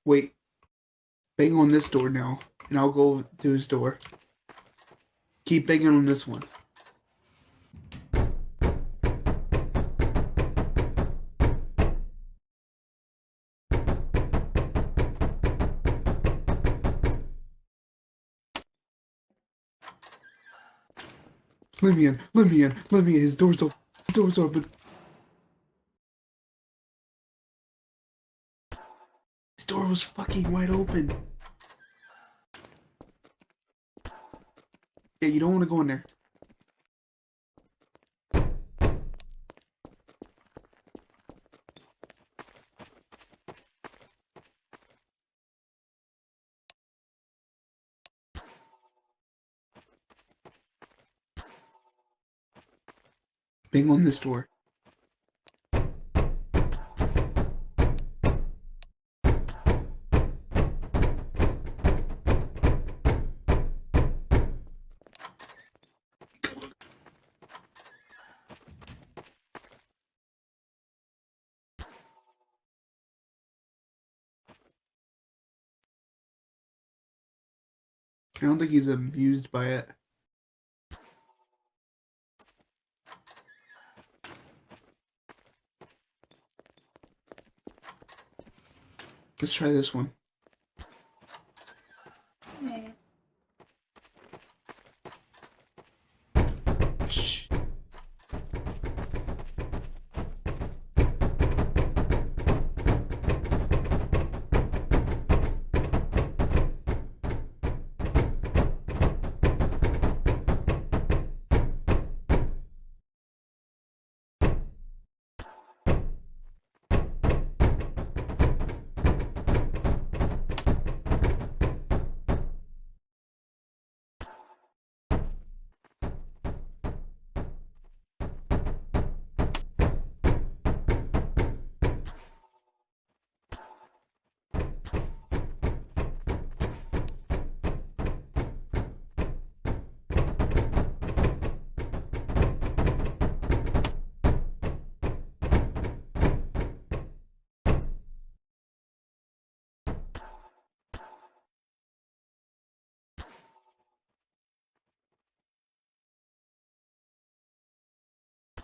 Wait, bang on this door now, and I'll go to his door. Keep banging on this one. Let me in, let me in, let me in. His door's open. His door's open. His door was fucking wide open. Yeah, you don't want to go in there. Bang on this door. I don't think he's amused by it. Let's try this one. Shh.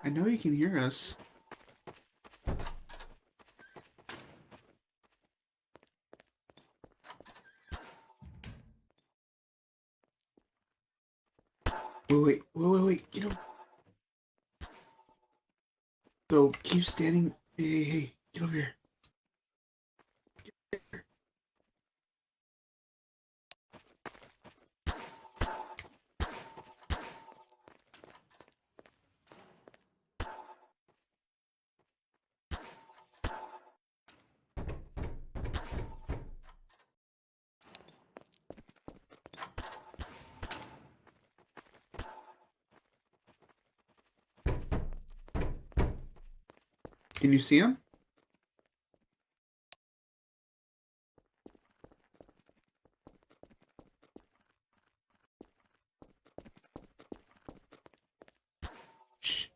I know you can hear us. Wait. Get him. So keep standing. Hey, get over here. Can you see him? Shh.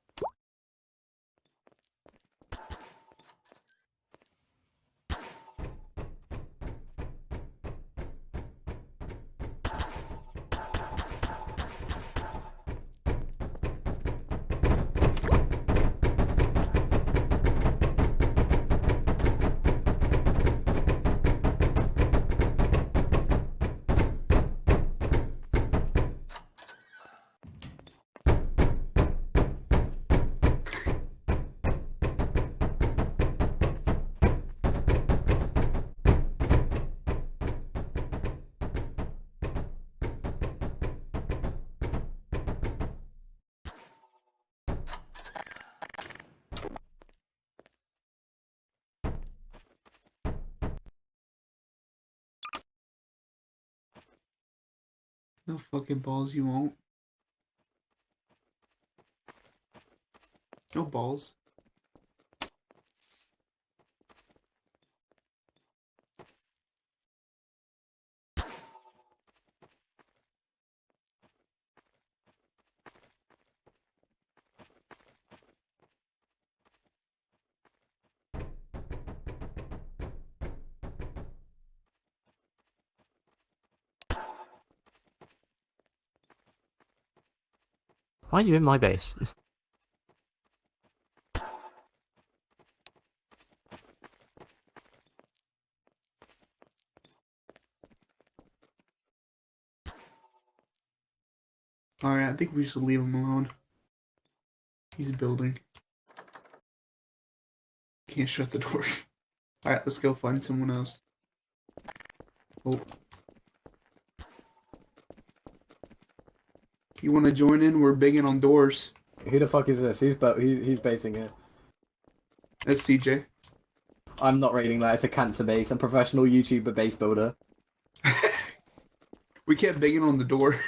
No fucking balls, you won't. No balls. Why are you in my base? Alright, I think we should leave him alone. He's building. Can't shut the door. Alright, let's go find someone else. Oh. You want to join in? We're bigging on doors. Who the fuck is this? Who's basing it? That's CJ. I'm not rating that. It's a cancer base. I'm a professional YouTuber base builder. We kept banging on the door.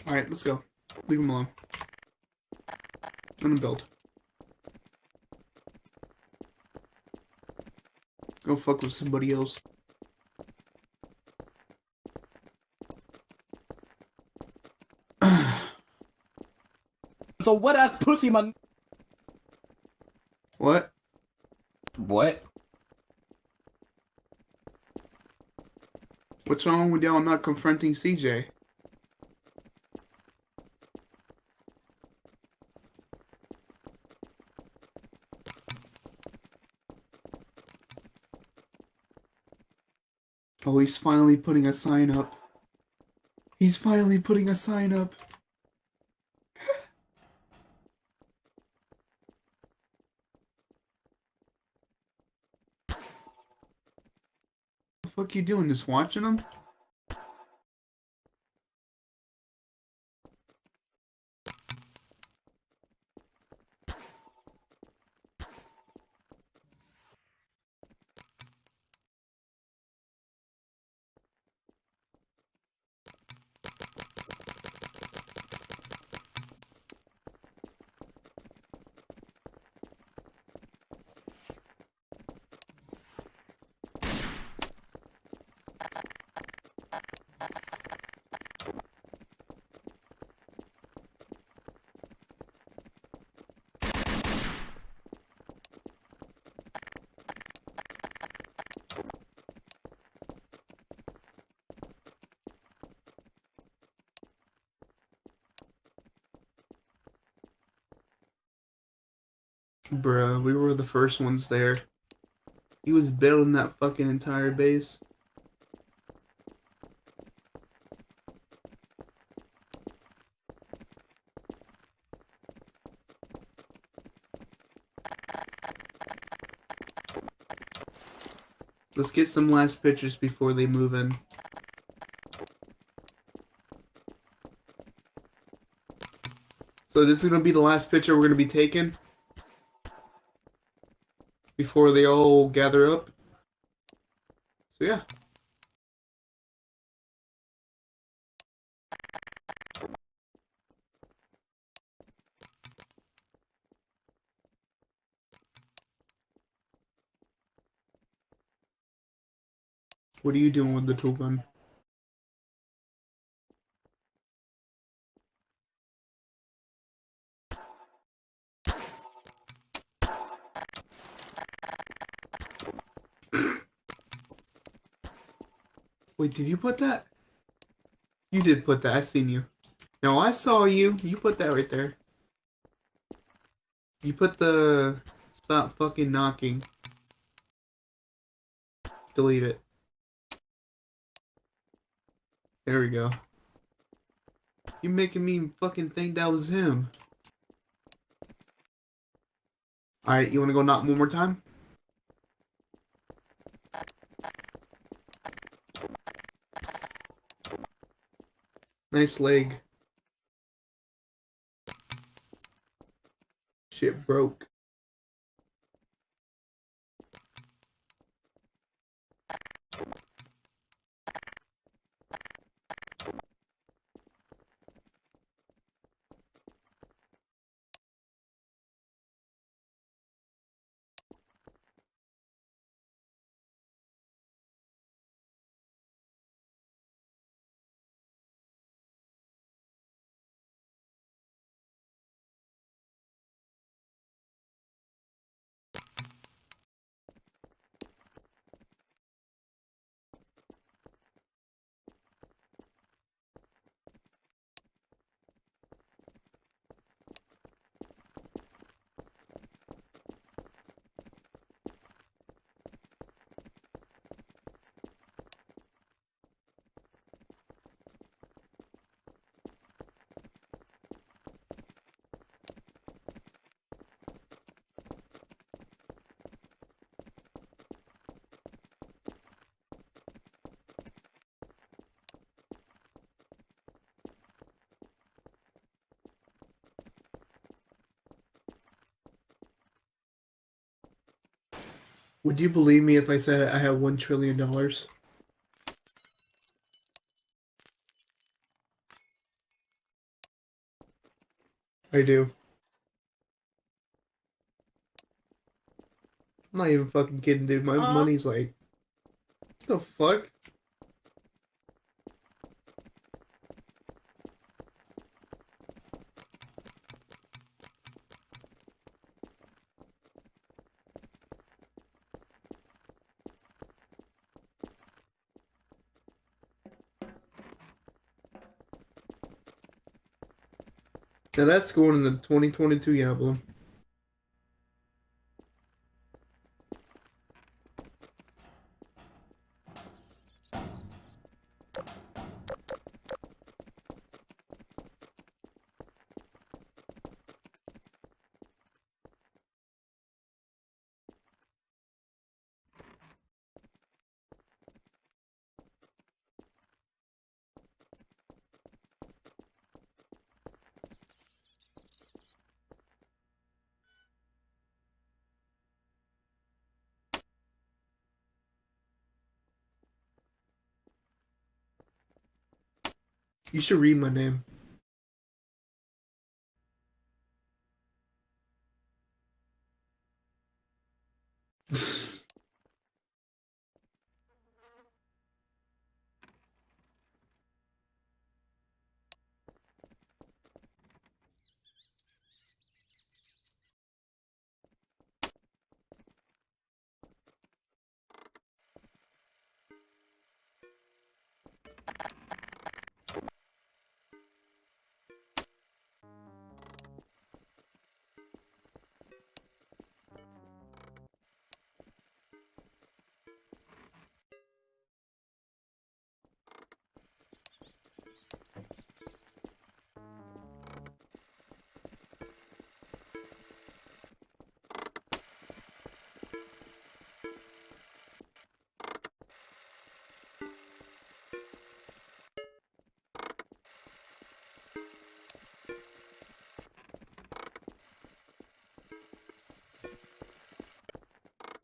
Alright, let's go. Leave him alone. I'm gonna build. Go fuck with somebody else. So what ass pussy man? What? What? What's wrong with y'all not confronting CJ? Oh, he's finally putting a sign up. He's finally putting a sign up. The fuck you doing? Just watching him? Bruh, we were the first ones there. He was building that fucking entire base. Let's get some last pictures before they move in. So this is gonna be the last picture we're gonna be taking before they all gather up. So yeah. What are you doing with the tool gun? Wait, did you put that? You did put that. I seen you. No, I saw you. You put that right there. You put the stop fucking knocking. Delete it. There we go. You making me fucking think that was him. Alright, you wanna go knock one more time? Nice leg. Shit broke. Would you believe me if I said I have $1 trillion? I do. I'm not even fucking kidding, dude. My money's like, what the fuck? Now that's going in the 2022 album. You should read my name.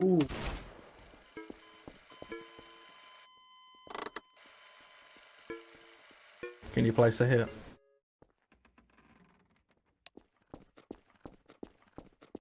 Ooh. Can you place a hit?